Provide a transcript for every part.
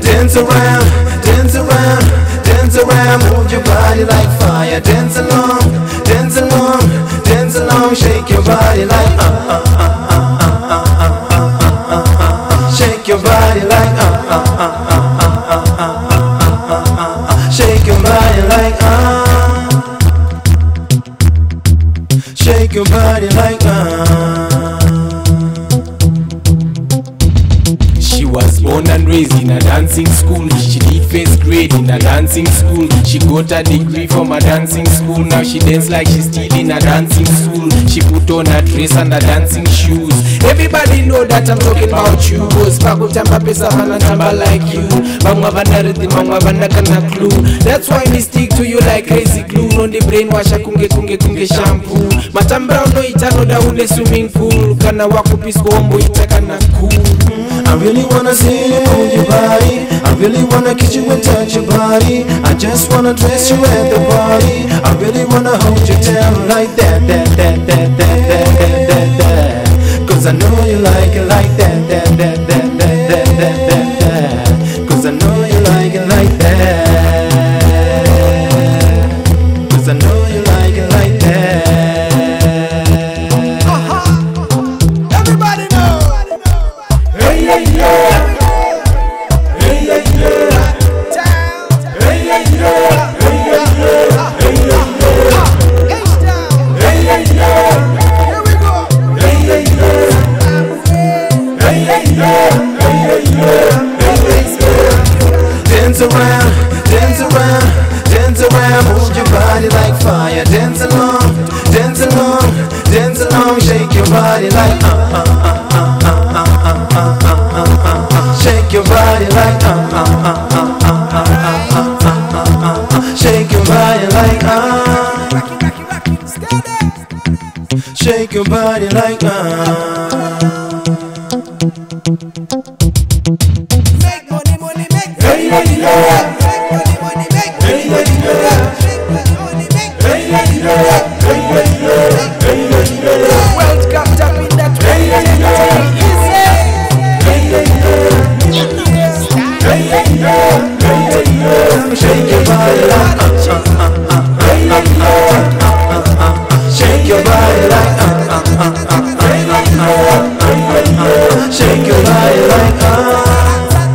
Dance around, dance around, dance around, move your body like fire. Dance along, dance along, dance along, shake your body like shake your body like shake your body like shake your body like She was born and raised in a dancing school. She did first grade in a dancing school. She got a degree from a dancing school. Now she dance like she's still in a dancing school. She put on a dress and a dancing shoes. Everybody know that I'm talking about you. Spago tamba pesa hana tamba like you. Bangwa vana rhythm, bangwa vana kana clue. That's why we stick to you like crazy glue. No the brainwash kunge kunge kunge shampoo. Matambra no itano da une swimming pool. Kana wakupisko ombo itakana cool. I really wanna see you move your body. I really wanna kiss you and touch your body. I just wanna dress you at the party. I really wanna hold you down like that. Cause I know you like it like that. Cause I know you like it like that. Cause I know you like it like that. Everybody know. Hey, yeah, yeah. Hey, yeah, yeah. Hey, yeah, yeah. Hey, yeah, yeah. Hey, yeah, yeah. Hey, yeah, yeah. Here we go. Hey, yeah, yeah. Hey, yeah, yeah. Hey, yeah, yeah. Hey, yeah, yeah. Dance around, dance around, dance around, move your body like fire. Dance along, dance along, dance along, shake your body like shake your body like shake your body like shake your body like Make money, money, make. Hey, yeah, yeah. Make money, money, make. Hey, yeah, yeah. Make money, make. Hey, yeah, yeah. Hey, yeah, yeah. Hey, yeah, yeah. World Cup tap in that way. Hey, yeah, yeah. Hey, yeah, yeah. Hey, yeah, yeah. Hey, yeah, yeah. Shake your body like hey, yeah, yeah. Shake your body like hey, yeah, yeah. Shake your body like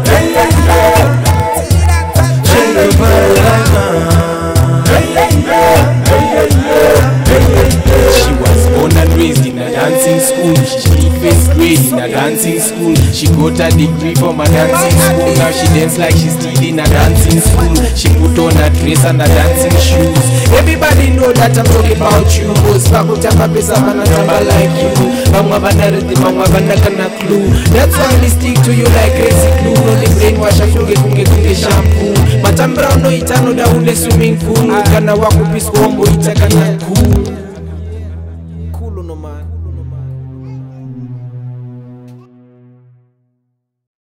hey, yeah, yeah. Shake your body like hey, yeah, yeah. Hey, yeah, yeah. Hey, yeah, yeah. She was born and raised in a dancing school. She did first grade in a dancing school. She got a degree from a dancing school. Now she dance like she's still in a dancing school. She put on a dress and a dancing shoes. Everybody know that I'm talking about you. Spago tamba pesa hana tamba like you. Bangwa vana rhythm, bangwa vana kana clue. That's why we stick to you like crazy glue. No the brainwash kunge kunge kunge shampoo. Matambra no itano da une swimming pool. Kana wakupisko ombo itakana cool. Cool no man.